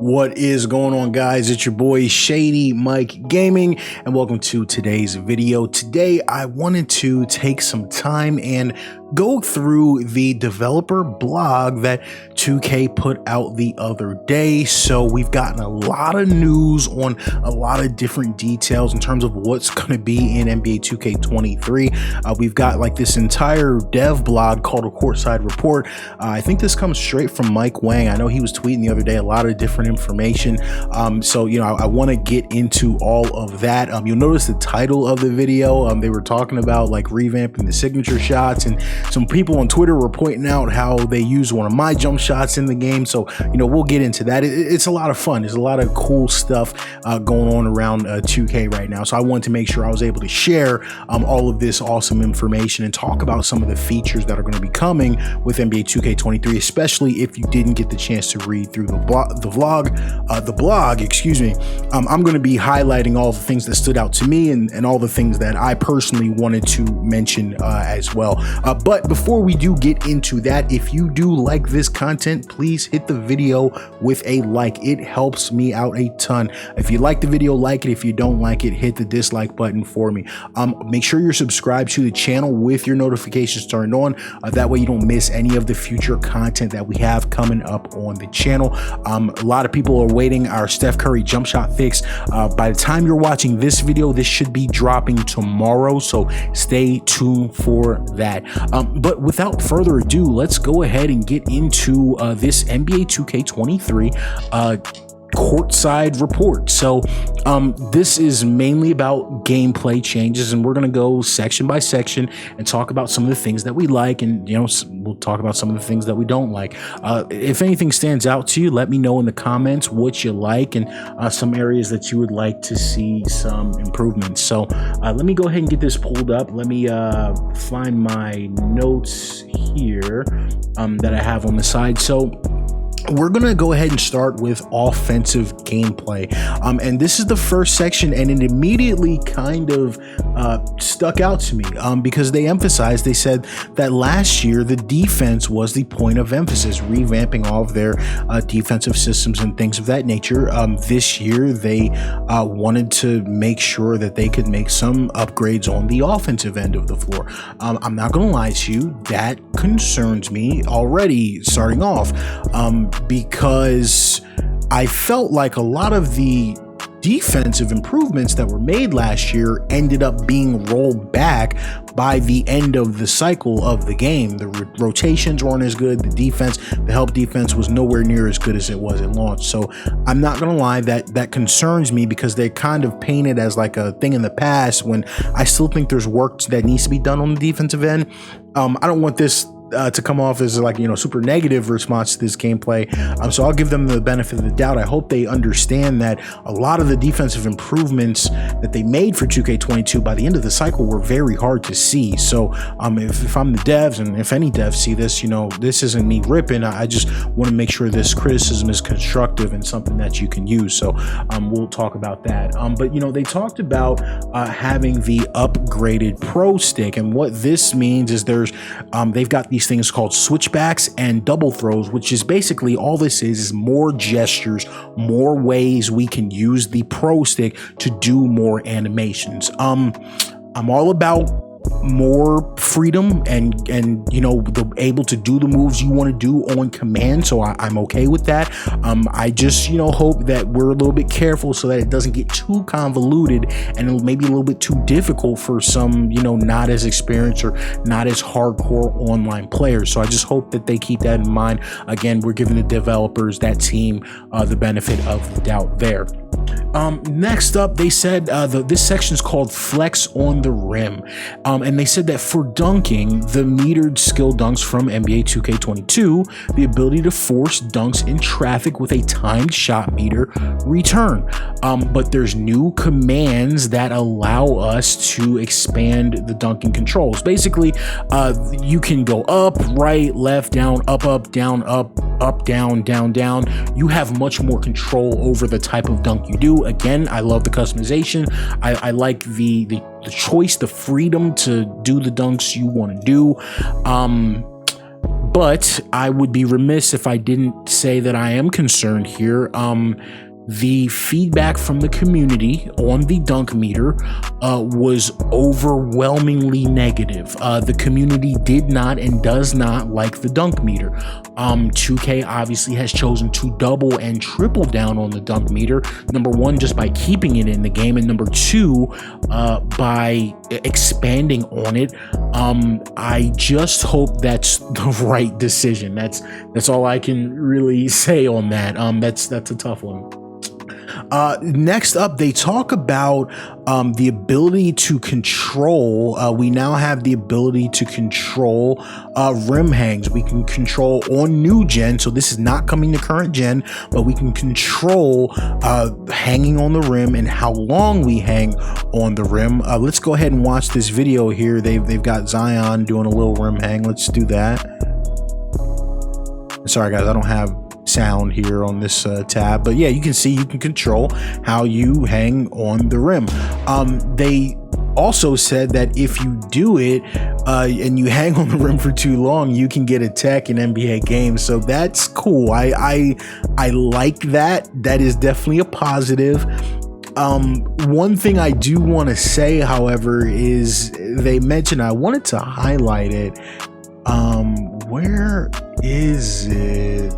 What is going on, guys? It's your boy ShadyMikeGaming, and welcome to today's video. Today I wanted to take some time and go through the developer blog that 2K put out the other day. So we've gotten a lot of news on a lot of different details in terms of what's going to be in NBA 2K23. We've got like this entire dev blog called a courtside report. I think this comes straight from Mike Wang. I know he was tweeting the other day a lot of different information. So, you know, I want to get into all of that. You'll notice the title of the video. They were talking about like revamping the signature shots, and some people on Twitter were pointing out how they use one of my jump shots in the game. So, you know, we'll get into that. It's a lot of fun. There's a lot of cool stuff going on around 2K right now. So I wanted to make sure I was able to share all of this awesome information and talk about some of the features that are going to be coming with NBA 2K23, especially if you didn't get the chance to read through the blog, excuse me. I'm going to be highlighting all the things that stood out to me and all the things that I personally wanted to mention as well. But before we do get into that, if you do like this content, please hit the video with a like. It helps me out a ton. If you like the video, like it. If you don't like it, hit the dislike button for me. Make sure you're subscribed to the channel with your notifications turned on. That way you don't miss any of the future content that we have coming up on the channel. A lot of people are waiting our Steph Curry jump shot fix. By the time you're watching this video, this should be dropping tomorrow, so stay tuned for that. But without further ado, let's go ahead and get into this NBA 2K23 courtside report. So this is mainly about gameplay changes, and we're going to go section by section and talk about some of the things that we like, and, you know, we'll talk about some of the things that we don't like. If anything stands out to you, let me know in the comments what you like and some areas that you would like to see some improvements. So let me go ahead and get this pulled up. Let me find my notes here that I have on the side. So we're going to go ahead and start with offensive gameplay. And this is the first section, and it immediately kind of stuck out to me because they said that last year the defense was the point of emphasis, revamping all of their defensive systems and things of that nature. This year they wanted to make sure that they could make some upgrades on the offensive end of the floor. I'm not going to lie to you, that concerns me already starting off. Because I felt like a lot of the defensive improvements that were made last year ended up being rolled back by the end of the cycle of the game. The rotations weren't as good. The help defense was nowhere near as good as it was at launch. So I'm not gonna lie, that concerns me, because they kind of paint it as like a thing in the past, when I still think there's work that needs to be done on the defensive end. I don't want this to come off as like, you know, super negative response to this gameplay. So I'll give them the benefit of the doubt. I hope they understand that a lot of the defensive improvements that they made for 2K22 by the end of the cycle were very hard to see. So if I'm the devs, and if any devs see this, you know, this isn't me ripping. I just want to make sure this criticism is constructive and something that you can use. So we'll talk about that. But, you know, they talked about having the upgraded pro stick, and what this means is they've got these things called switchbacks and double throws, which is basically all this is more gestures, more ways we can use the pro stick to do more animations. I'm all about more freedom and you know, able to do the moves you want to do on command, so I'm okay with that. I just, you know, hope that we're a little bit careful so that it doesn't get too convoluted and it'll maybe a little bit too difficult for some, you know, not as experienced or not as hardcore online players. So I just hope that they keep that in mind. Again, we're giving the developers, that team, the benefit of the doubt there. Next up, they said this section is called Flex on the Rim. And they said that for dunking, the metered skill dunks from NBA 2K22, the ability to force dunks in traffic with a timed shot meter return. But there's new commands that allow us to expand the dunking controls. Basically, you can go up, right, left, down, up, down, up, down, down, down. You have much more control over the type of dunk you do. Again, I love the customization. I like the choice, the freedom to do the dunks you want to do. But I would be remiss if I didn't say that I am concerned here. The feedback from the community on the dunk meter was overwhelmingly negative. The community did not and does not like the dunk meter. 2K obviously has chosen to double and triple down on the dunk meter. Number one, just by keeping it in the game, and number two, by expanding on it. I just hope that's the right decision. That's all I can really say on that. That's a tough one. Next up, they talk about the ability to control. We now have the ability to control rim hangs. We can control on new gen, so this is not coming to current gen, but we can control hanging on the rim and how long we hang on the rim. Let's go ahead and watch this video here. They've got Zion doing a little rim hang. Let's do that. Sorry guys, I don't have sound here on this tab, but yeah, you can see you can control how you hang on the rim. They also said that if you do it and you hang on the rim for too long, you can get a tech in NBA games. So that's cool. I like that. That is definitely a positive. One thing I do want to say, however, is they mentioned, I wanted to highlight it. Where is it?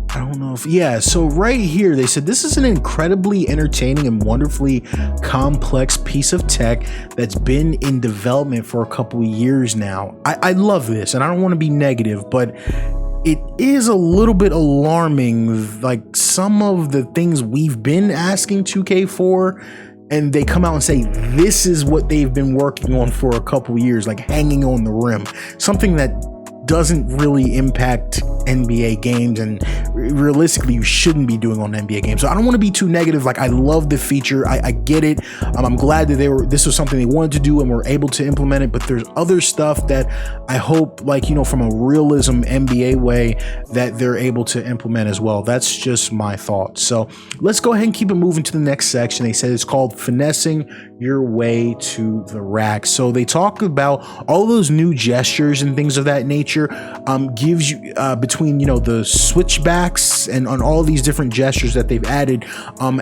I don't know if, yeah, so right here, they said this is an incredibly entertaining and wonderfully complex piece of tech that's been in development for a couple of years now. I love this, and I don't want to be negative, but it is a little bit alarming, like some of the things we've been asking 2K for, and they come out and say this is what they've been working on for a couple of years, like hanging on the rim, something that doesn't really impact NBA games, and realistically you shouldn't be doing on NBA games. So I don't want to be too negative. Like, I love the feature, I get it. I'm glad that this was something they wanted to do and were able to implement it, but there's other stuff that I hope, like, you know, from a realism NBA way, that they're able to implement as well. That's just my thoughts. So let's go ahead and keep it moving to the next section. They said it's called Finessing Your Way to the Rack. So they talk about all those new gestures and things of that nature. Gives you between, you know, the switchbacks and on all these different gestures that they've added,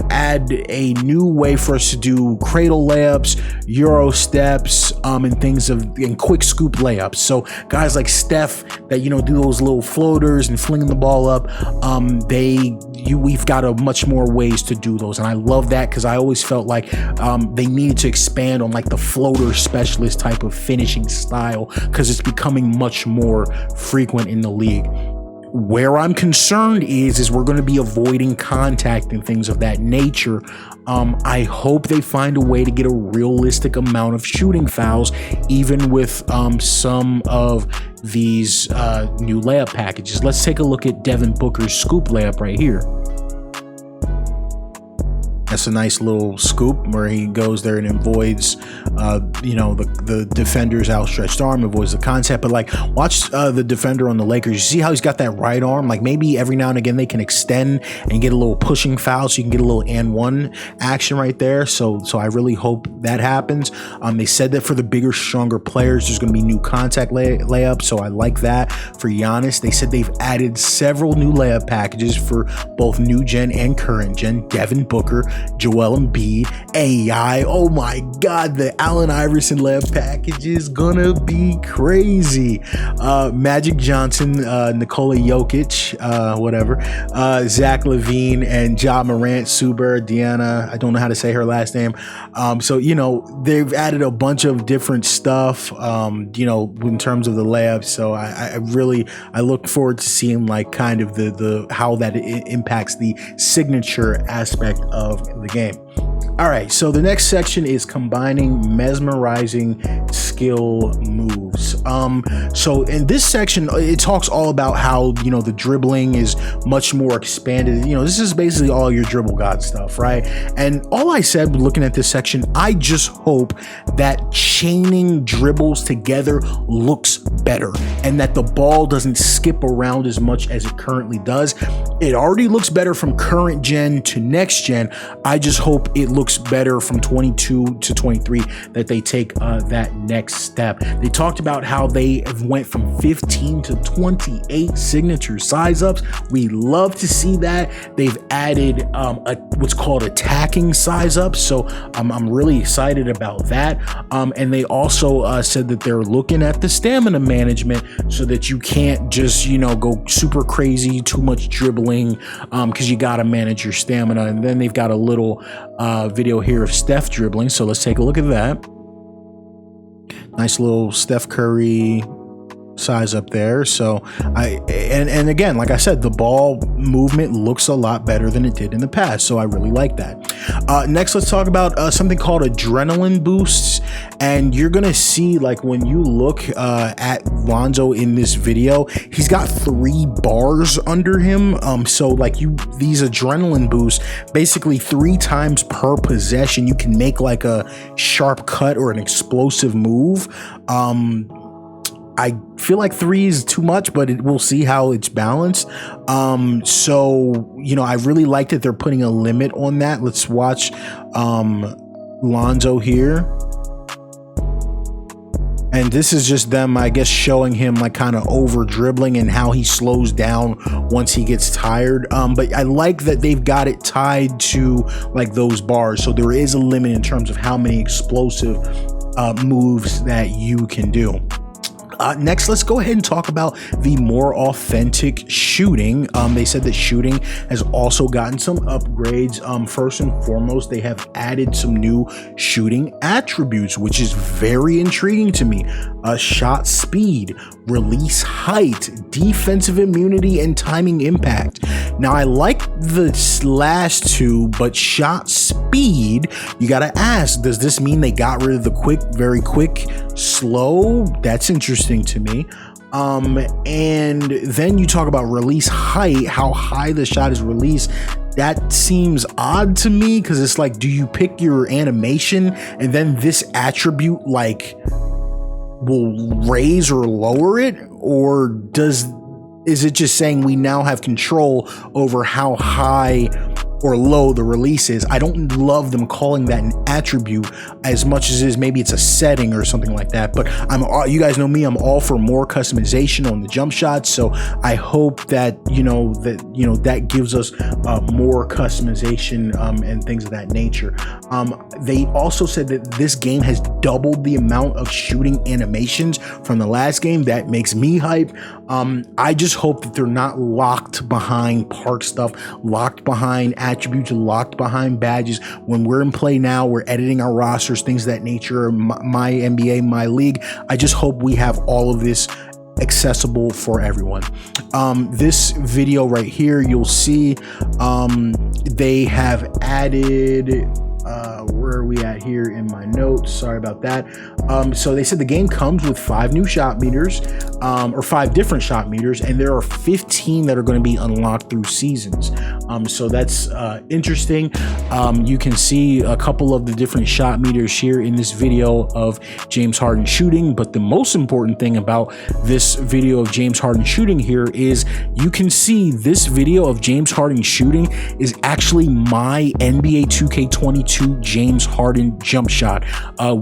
add a new way for us to do cradle layups, euro steps, and things and quick scoop layups. So guys like Steph that, you know, do those little floaters and flinging the ball up, we've got a much more ways to do those, and I love that, because I always felt like they needed to expand on like the floater specialist type of finishing style, because it's becoming much more frequent in the league. Where I'm concerned is we're going to be avoiding contact and things of that nature. I hope they find a way to get a realistic amount of shooting fouls, even with some of these new layup packages. Let's take a look at Devin Booker's scoop layup right here. That's a nice little scoop where he goes there and avoids, you know, the defender's outstretched arm, avoids the contact. But like, watch the defender on the Lakers. You see how he's got that right arm? Like, maybe every now and again they can extend and get a little pushing foul, so you can get a little and one action right there. So I really hope that happens. They said that for the bigger, stronger players, there's going to be new contact layups. So I like that. For Giannis, they said they've added several new layup packages for both new gen and current gen. Devin Booker, Joel Embiid, AI. Oh my God, the Allen Iverson layup package is gonna be crazy. Magic Johnson, Nikola Jokic, whatever, Zach LaVine, and Ja Morant, Suber, Deanna. I don't know how to say her last name. So, you know, they've added a bunch of different stuff, you know, in terms of the layups. So I look forward to seeing like kind of the how that impacts the signature aspect of the game. All right, so the next section is combining mesmerizing skill moves. So in this section, it talks all about how, you know, the dribbling is much more expanded. You know, this is basically all your dribble god stuff, right? And all I said looking at this section, I just hope that chaining dribbles together looks better and that the ball doesn't skip around as much as it currently does. It already looks better from current gen to next gen. I just hope it looks better from 22 to 23, that they take that next next step. They talked about how they went from 15 to 28 signature size ups. We love to see that. They've added what's called attacking size ups, so I'm really excited about that. And they also said that they're looking at the stamina management so that you can't just, you know, go super crazy, too much dribbling, because you got to manage your stamina. And then they've got a little video here of Steph dribbling, so let's take a look at that. Nice little Steph Curry size up there. So and again, like I said, the ball movement looks a lot better than it did in the past, so I really like that. Next, let's talk about something called adrenaline boosts. And you're gonna see, like, when you look at Lonzo in this video, he's got 3 bars under him. So like these adrenaline boosts, basically 3 times per possession, you can make like a sharp cut or an explosive move. I feel like 3 is too much, but we'll see how it's balanced. So, you know, I really like that they're putting a limit on that. Let's watch Lonzo here. And this is just them, I guess, showing him like kind of over dribbling and how he slows down once he gets tired. But I like that they've got it tied to like those bars. So there is a limit in terms of how many explosive moves that you can do. Next, let's go ahead and talk about the more authentic shooting. They said that shooting has also gotten some upgrades. First and foremost, they have added some new shooting attributes, which is very intriguing to me. Shot speed, release height, defensive immunity, and timing impact. Now, I like the last 2, but shot speed, you gotta ask, does this mean they got rid of the quick, very quick, slow? That's interesting to me. And then you talk about release height, how high the shot is released. That seems odd to me, because it's like, do you pick your animation and then this attribute like will raise or lower it, or is it just saying we now have control over how high or low the release is? I don't love them calling that an attribute as much as maybe it's a setting or something like that. But you guys know me, I'm all for more customization on the jump shots. So I hope that that gives us more customization and things of that nature. They also said that this game has doubled the amount of shooting animations from the last game. That makes me hype. I just hope that they're not locked behind park stuff, locked behind attributes, locked behind badges. When we're in play now, we're editing our rosters, things of that nature, my NBA, my league. I just hope we have all of this accessible for everyone. This video right here, you'll see they have added where are we at here in my notes? Sorry about that. So they said the game comes with 5 new shot meters, or 5 different shot meters, and there are 15 that are going to be unlocked through seasons. So that's interesting. You can see a couple of the different shot meters here in this video of James Harden shooting, but the most important thing about this video of James Harden shooting here is you can see this video of James Harden shooting is actually my NBA 2K23 James Harden jump shot.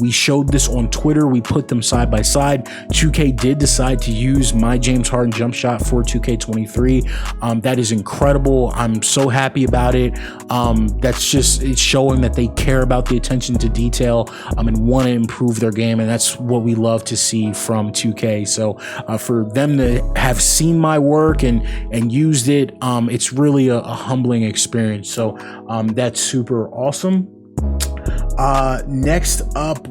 We showed this on Twitter. We put them side by side. 2K did decide to use my James Harden jump shot for 2K23. That is incredible. I'm so happy about it. It's showing that they care about the attention to detail and want to improve their game, and that's what we love to see from 2K. So for them to have seen my work and used it, it's really a humbling experience. So that's super awesome. Next up,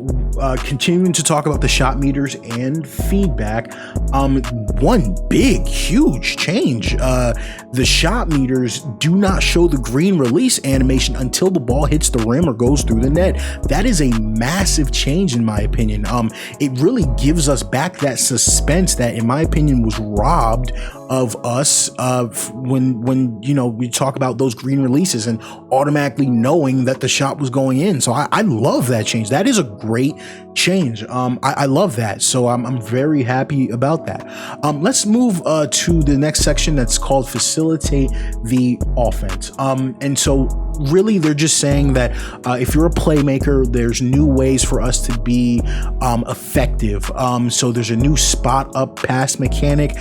continuing to talk about the shot meters and feedback. One big, huge change. The shot meters do not show the green release animation until the ball hits the rim or goes through the net. That is a massive change in my opinion. It really gives us back that suspense that, in my opinion, was robbed of us when you know, we talk about those green releases and automatically knowing that the shot was going in. So I love that change. That is a great change. I love that. So I'm very happy about that. Let's move to the next section that's called facilitate the offense. And so really they're just saying that if you're a playmaker, there's new ways for us to be effective. So there's a new spot up pass mechanic.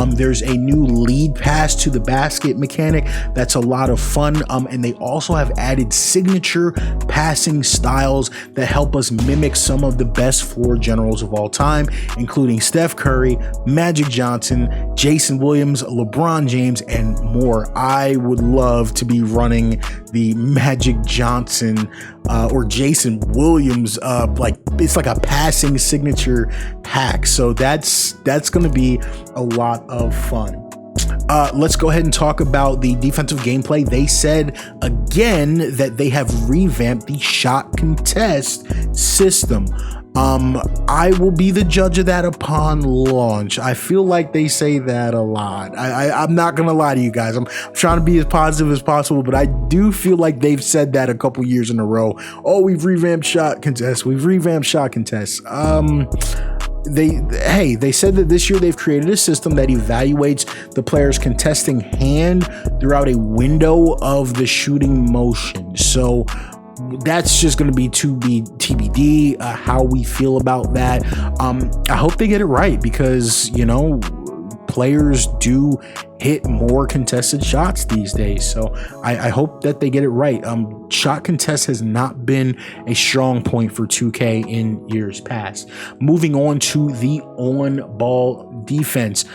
There's a new lead pass to the basket mechanic. That's a lot of fun. And they also have added signature passing styles that help us mimic some of the best floor generals of all time, including Steph Curry, Magic Johnson, Jason Williams, LeBron James, and more. I would love to be running the Magic Johnson or Jason Williams like it's like a passing signature pack. So that's going to be a lot of fun. Let's go ahead and talk about the defensive gameplay. They said again that they have revamped the shot contest system. I will be the judge of that upon launch. I feel like they say that a lot. I'm not gonna lie to you guys. I'm trying to be as positive as possible, but I do feel like they've said that a couple years in a row. Oh, we've revamped shot contests. We've revamped shot contests. They said that this year they've created a system that evaluates the player's contesting hand throughout a window of the shooting motion. So that's just going to be to be TBD how we feel about that. I hope they get it right because, you know, players do hit more contested shots these days. So I hope that they get it right. Shot contest has not been a strong point for 2K in years past. Moving on to the on-ball defense.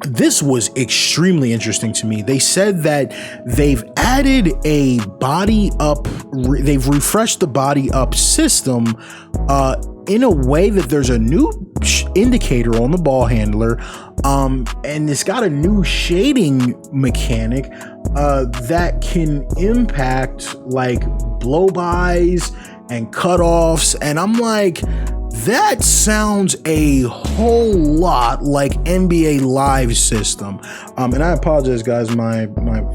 This was extremely interesting to me. They said that they've added a body up, they've refreshed the body up system in a way that there's a new indicator on the ball handler, and it's got a new shading mechanic that can impact like blow-bys and cutoffs, and I'm like, that sounds a whole lot like NBA Live system. And I apologize, guys. My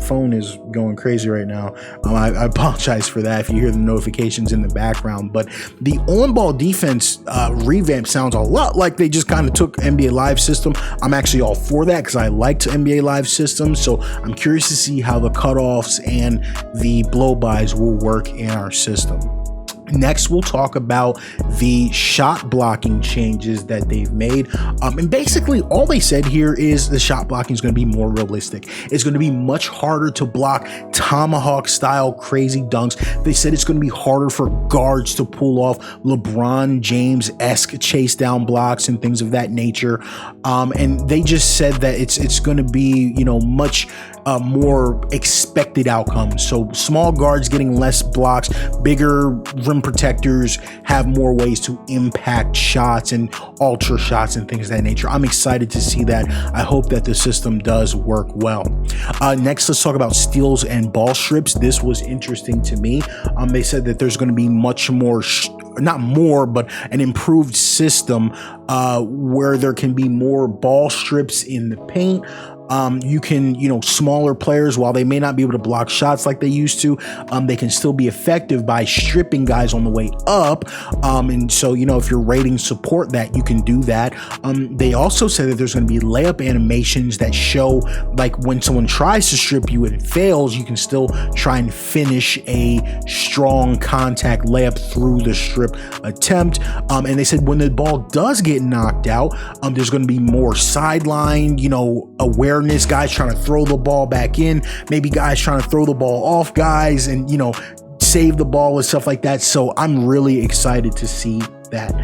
phone is going crazy right now. I apologize for that if you hear the notifications in the background. But the on-ball defense revamp sounds a lot like they just kind of took NBA Live system. I'm actually all for that because I liked NBA Live system. So I'm curious to see how the cutoffs and the blow-bys will work in our system. Next, we'll talk about the shot blocking changes that they've made. And basically all they said here is the shot blocking is going to be more realistic. It's going to be much harder to block tomahawk style crazy dunks. They said it's going to be harder for guards to pull off LeBron James-esque chase down blocks and things of that nature. And they just said that it's going to be, you know, much more expected outcomes. So small guards getting less blocks, bigger rim protectors have more ways to impact shots and alter shots and things of that nature. I'm excited to see that. I hope that the system does work well. Next, let's talk about steals and ball strips. This was interesting to me. They said that there's going to be much more not more, but an improved system where there can be more ball strips in the paint. You can, you know, smaller players, while they may not be able to block shots like they used to, they can still be effective by stripping guys on the way up. And so, you know, if your ratings support that, you can do that. They also said that there's going to be layup animations that show, like, when someone tries to strip you and it fails, you can still try and finish a strong contact layup through the strip attempt. And they said when the ball does get knocked out, there's going to be more sideline, you know, awareness, guys trying to throw the ball back in, maybe guys trying to throw the ball off guys and, you know, save the ball and stuff like that. So I'm really excited to see that.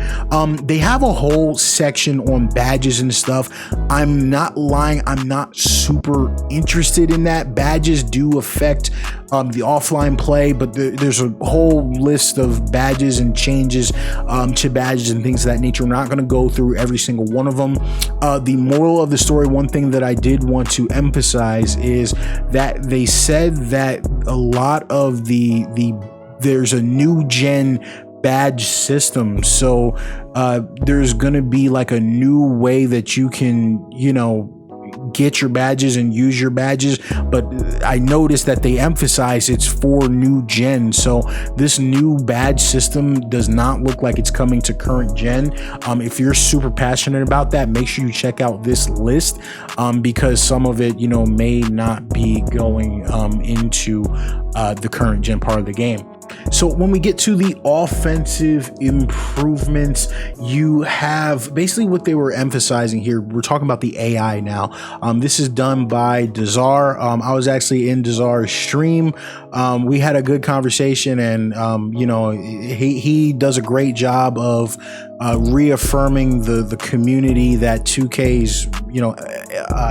They have a whole section on badges and stuff. I'm not lying, I'm not super interested in that. Badges do affect the offline play, but there's a whole list of badges and changes to badges and things of that nature. We're not going to go through every single one of them. The moral of the story, one thing that I did want to emphasize is that they said that a lot of there's a new gen badge system. So there's gonna be like a new way that you can, you know, get your badges and use your badges, but I noticed that they emphasize it's for new gen. So this new badge system does not look like it's coming to current gen. If you're super passionate about that, make sure you check out this list, because some of it, you know, may not be going into the current gen part of the game. So when we get to the offensive improvements, you have basically what they were emphasizing here. We're talking about the AI now. This is done by Dazar. I was actually in Dazar's stream. We had a good conversation, and you know, he does a great job of reaffirming the community that 2K's, you know,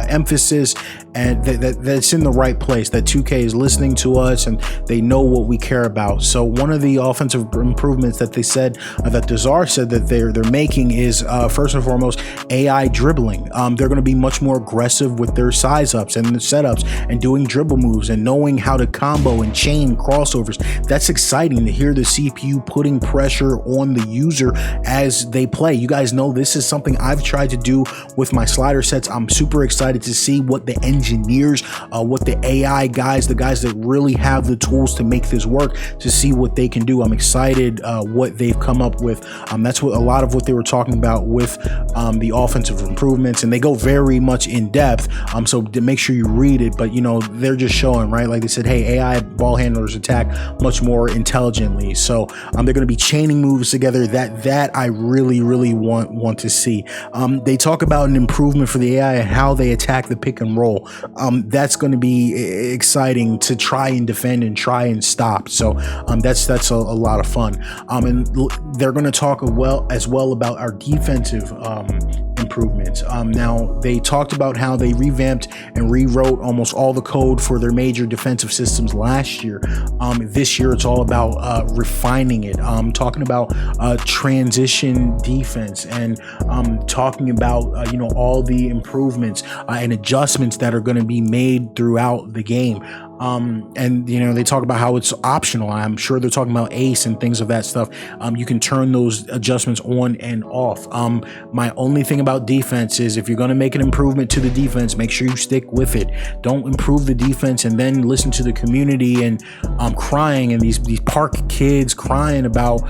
emphasis, and that's in the right place, that 2K is listening to us and they know what we care about. So one of the offensive improvements that they said, that Dazar said that they're making is first and foremost AI dribbling. They're going to be much more aggressive with their size ups and the setups and doing dribble moves and knowing how to combo and chain crossovers. That's exciting to hear the CPU putting pressure on the user as they play. You guys know this is something I've tried to do with my slider sets. I'm super excited to see what the engineers, what the AI guys, the guys that really have the tools to make this work, to see what they can do. I'm excited what they've come up with. That's what a lot of what they were talking about with the offensive improvements, and they go very much in depth. So to make sure you read it, but you know, they're just showing, right? Like they said, hey, AI ball handlers attack much more intelligently. So they're going to be chaining moves together. That I really want to see. They talk about an improvement for the AI and how they attack the pick and roll. That's going to be exciting to try and defend and try and stop. So that's a lot of fun. And they're going to talk as well about our defensive improvements. Now they talked about how they revamped and rewrote almost all the code for their major defensive systems last year. This year it's all about refining it. Talking about transition defense, and talking about you know, all the improvements and adjustments that are going to be made throughout the game. And you know, they talk about how it's optional. I'm sure they're talking about ace and things of that stuff. You can turn those adjustments on and off. My only thing about defense is, if you're going to make an improvement to the defense, make sure you stick with it. Don't improve the defense and then listen to the community and crying, and these park kids crying about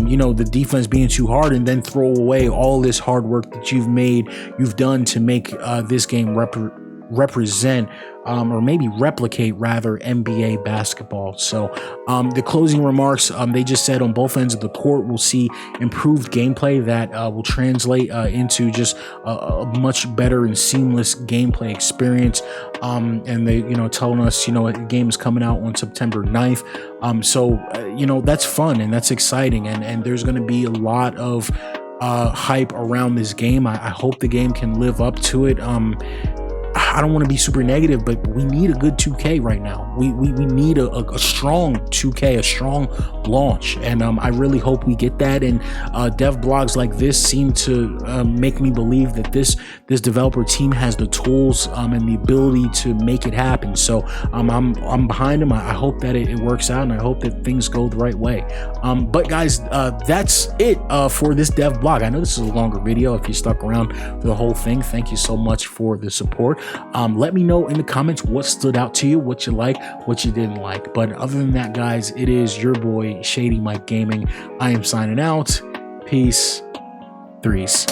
you know, the defense being too hard, and then throw away all this hard work that you've done to make this game represent or maybe replicate rather NBA basketball. So the closing remarks, they just said on both ends of the court we'll see improved gameplay that will translate into just a much better and seamless gameplay experience. And they, you know, telling us, you know, the game is coming out on September 9th. So you know, that's fun and that's exciting, and there's going to be a lot of hype around this game. I hope the game can live up to it. I don't want to be super negative, but we need a good 2K right now. We need a strong 2K, a strong launch, and I really hope we get that. And dev blogs like this seem to make me believe that this developer team has the tools and the ability to make it happen. So I'm behind them. I hope that it works out, and I hope that things go the right way. But guys, that's it for this dev blog. I know this is a longer video. If you stuck around for the whole thing, thank you so much for the support. Let me know in the comments what stood out to you, what you like, what you didn't like. But other than that, guys, it is your boy ShadyMikeGaming. I am signing out. Peace. Threes.